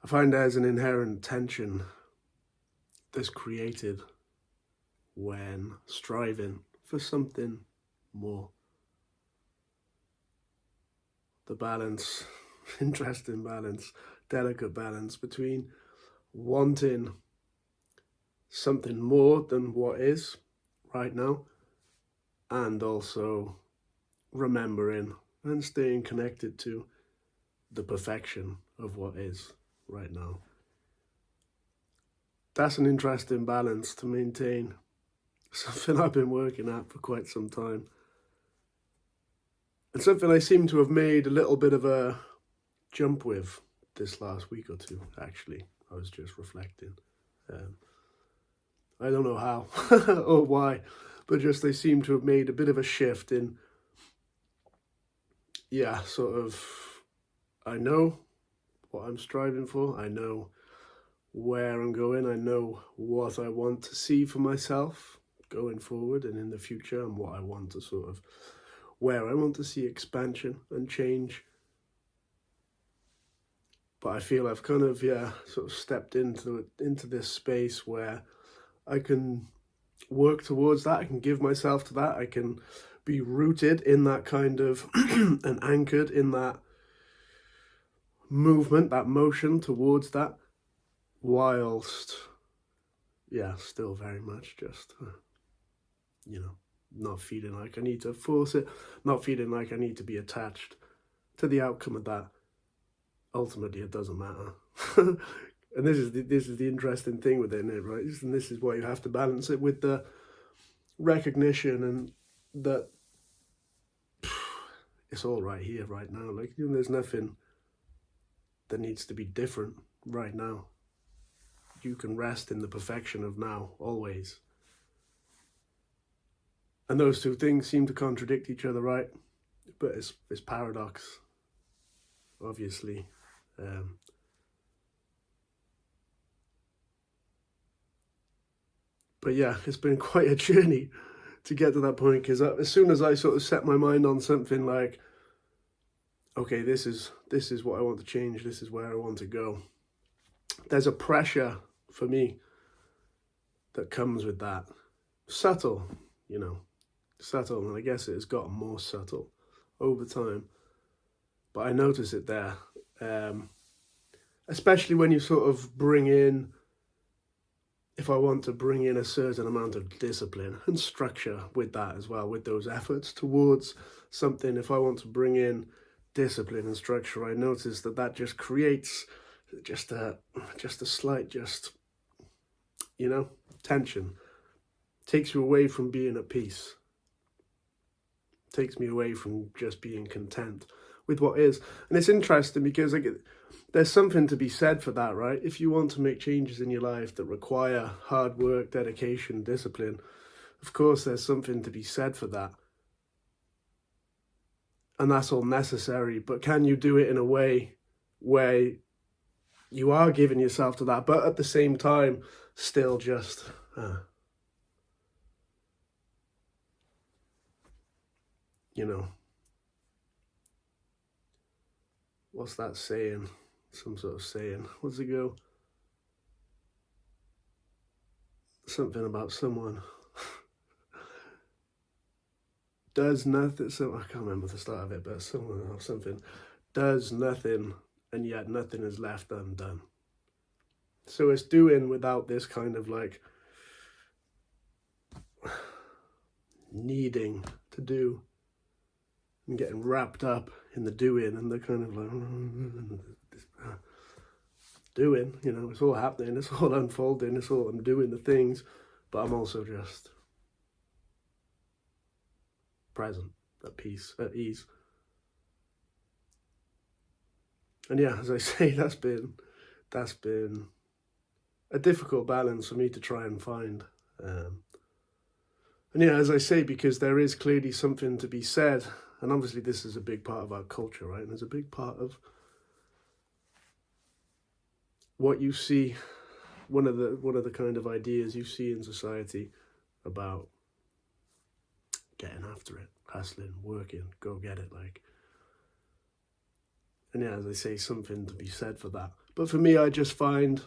I find there's an inherent tension that's created when striving for something more. The balance, interesting balance, delicate balance between wanting something more than what is right now, and also remembering and staying connected to the perfection of what is right now. That's an interesting balance to maintain, something I've been working at for quite some time, and something I seem to have made a little bit of a jump with this last week or two, actually. I was just reflecting. Um, I don't know how or why, but just they seem to have made a bit of a shift in, yeah, sort of, I know what I'm striving for, I know where I'm going, I know what I want to see for myself going forward and in the future, and what I want to sort of, where I want to see expansion and change. But I feel I've kind of, yeah, sort of stepped into this space where I can work towards that. I can give myself to that. I can be rooted in that kind of and anchored in that movement, that motion towards that, whilst, yeah, still very much just, not feeling like I need to force it, not feeling like I need to be attached to the outcome of that. Ultimately, it doesn't matter. And this is the interesting thing within it, right? And this is why you have to balance it with the recognition and that it's all right here, right now. Like, there's nothing that needs to be different right now. You can rest in the perfection of now, always. And those two things seem to contradict each other, right? But it's paradox, obviously. But yeah, it's been quite a journey to get to that point, because as soon as I sort of set my mind on something like, okay, this is what I want to change, this is where I want to go, there's a pressure for me that comes with that. Subtle, subtle, and I guess it has gotten more subtle over time. But I notice it there, especially when you sort of bring in, if I want to bring in a certain amount of discipline and structure with that as well, with those efforts towards something, if I want to bring in discipline and structure, I notice that just creates just a slight, tension. Takes you away from being at peace. Takes me away from just being content with what is. And it's interesting because there's something to be said for that, right? If you want to make changes in your life that require hard work, dedication, discipline, of course there's something to be said for that. And that's all necessary. But can you do it in a way where you are giving yourself to that, but at the same time still just what's that saying? Some sort of saying. What's it go? Something about someone does nothing. So I can't remember the start of it, but someone or something does nothing, and yet nothing is left undone. So it's doing without this kind of like needing to do and getting wrapped up in the doing and the kind of like doing, it's all happening, it's all unfolding, I'm doing the things, but I'm also just present, at peace, at ease. And yeah, as I say, that's been a difficult balance for me to try and find. And yeah, as I say, because there is clearly something to be said, and obviously this is a big part of our culture, right? And there's a big part of what you see, one of the kind of ideas you see in society about getting after it, hustling, working, go get it, like. And yeah, as I say, something to be said for that. But for me, I just find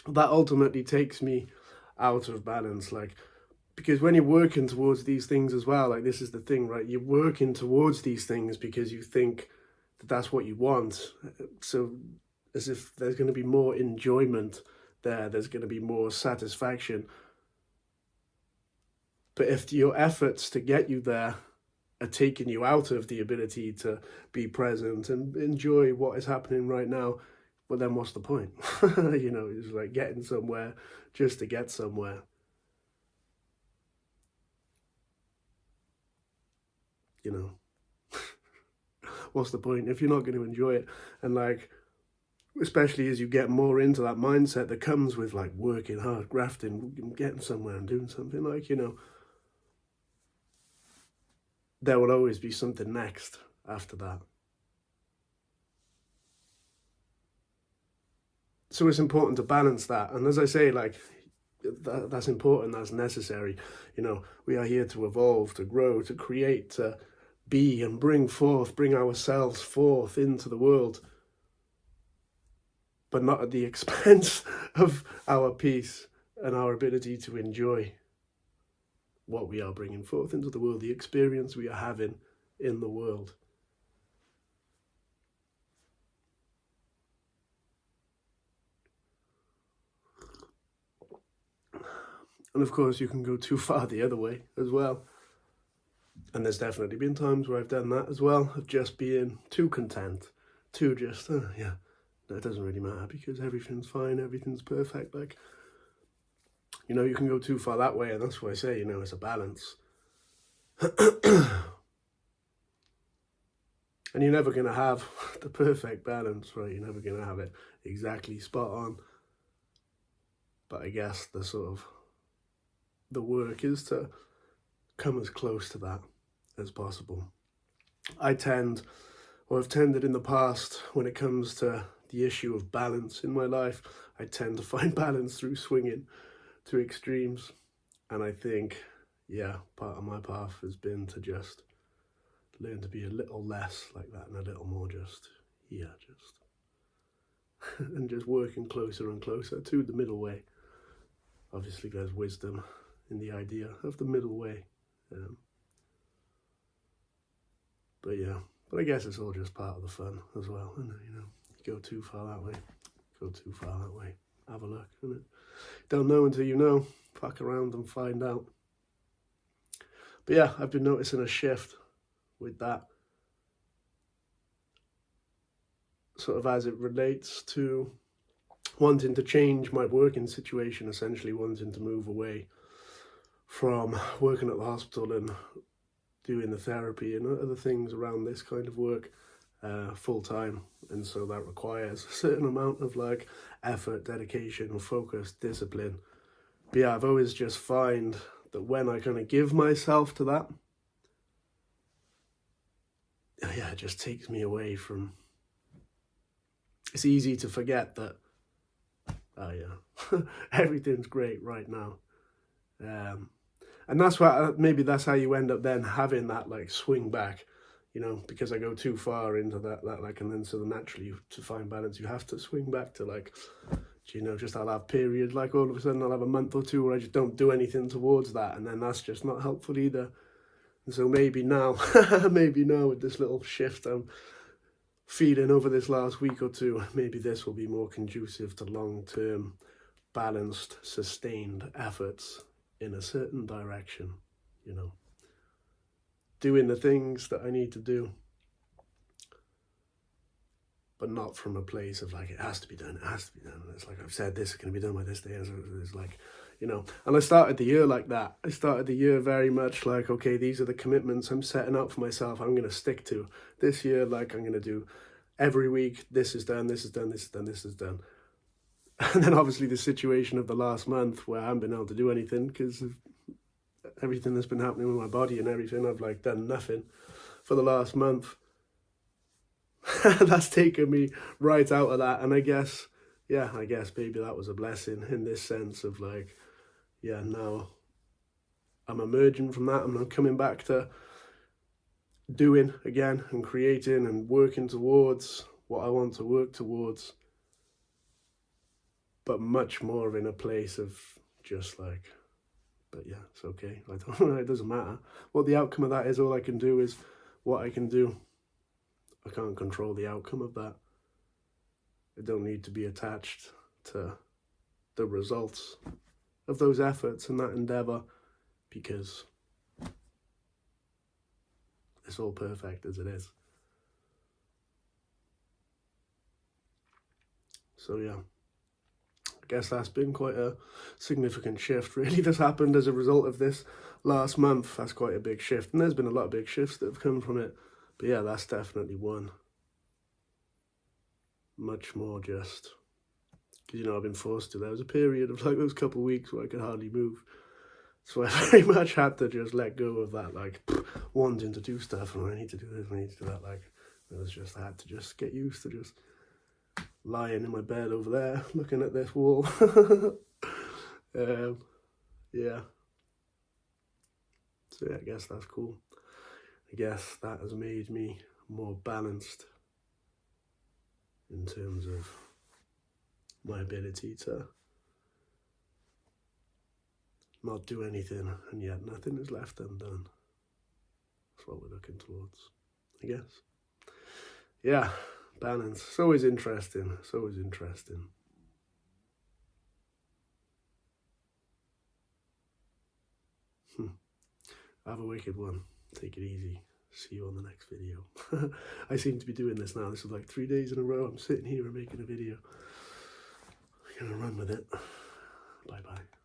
that ultimately takes me out of balance. Like, because when you're working towards these things as well, like this is the thing, right? You're working towards these things because you think that that's what you want. So as if there's going to be more enjoyment there's going to be more satisfaction. But if your efforts to get you there are taking you out of the ability to be present and enjoy what is happening right now, well, then what's the point? It's like getting somewhere just to get somewhere. What's the point if you're not going to enjoy it? And like, especially as you get more into that mindset that comes with like working hard, grafting, getting somewhere and doing something, like, there will always be something next after that. So it's important to balance that. And as I say, like, that's important, that's necessary. We are here to evolve, to grow, to create, to be and bring ourselves forth into the world, but not at the expense of our peace and our ability to enjoy what we are bringing forth into the world, the experience we are having in the world. And of course, you can go too far the other way as well. And there's definitely been times where I've done that as well, of just being too content, too just, yeah, that doesn't really matter because everything's fine, everything's perfect. Like, you can go too far that way, and that's why I say, it's a balance. And you're never going to have the perfect balance, right? You're never going to have it exactly spot on. But I guess the work is to come as close to that as possible. I've tended in the past, when it comes to the issue of balance in my life, I tend to find balance through swinging to extremes. And I think, part of my path has been to just learn to be a little less like that and a little more just and just working closer and closer to the middle way. Obviously, there's wisdom in the idea of the middle way. But I guess it's all just part of the fun as well. And you go too far that way, have a look. And don't know until you know. Fuck around and find out. But yeah, I've been noticing a shift with that, sort of as it relates to wanting to change my working situation, essentially wanting to move away from working at the hospital and doing the therapy and other things around this kind of work full time. And so that requires a certain amount of like effort, dedication, focus, discipline. But yeah, I've always just find that when I kind of give myself to that, it just takes me away from, it's easy to forget that, everything's great right now. And that's why maybe that's how you end up then having that like swing back, because I go too far into that like, and then so naturally to find balance, you have to swing back to like, just I'll have periods, like all of a sudden I'll have a month or two where I just don't do anything towards that, and then that's just not helpful either. And so maybe now with this little shift I'm feeling over this last week or two, maybe this will be more conducive to long-term, balanced, sustained efforts in a certain direction, doing the things that I need to do, but not from a place of like, it has to be done. And it's like, I've said this is going to be done by this day. It's like, and I started the year like that. I started the year very much like, okay, these are the commitments I'm setting up for myself. I'm going to stick to this year. Like, I'm going to do every week. This is done. This is done. This is done. This is done. And then obviously the situation of the last month where I haven't been able to do anything because of everything that's been happening with my body and everything. I've like done nothing for the last month. That's taken me right out of that. And I guess maybe that was a blessing in this sense of like, now I'm emerging from that. I'm coming back to doing again and creating and working towards what I want to work towards. but much more in a place of just like, but yeah, it's okay. I don't, it doesn't matter. What the outcome of that is, all I can do is what I can do. I can't control the outcome of that. I don't need to be attached to the results of those efforts and that endeavor, because it's all perfect as it is. So yeah, I guess that's been quite a significant shift really that's happened as a result of this last month. That's quite a big shift, and there's been a lot of big shifts that have come from it, but yeah, that's definitely one. Much more just because, you know, I've been forced to. There was a period of like those couple of weeks where I could hardly move, so I very much had to just let go of that, like wanting to do stuff and I need to do this, I need to do that. Like it was just, I had to just get used to just lying in my bed over there looking at this wall. Yeah, so yeah, I guess that's cool. I guess that has made me more balanced in terms of my ability to not do anything and yet nothing is left undone. That's what we're looking towards, I guess. Yeah, balance. It's always interesting. It's always interesting. Have a wicked one. Take it easy. See you on the next video. I seem to be doing this now. This is like 3 days in a row. I'm sitting here and making a video. I'm gonna run with it. Bye bye.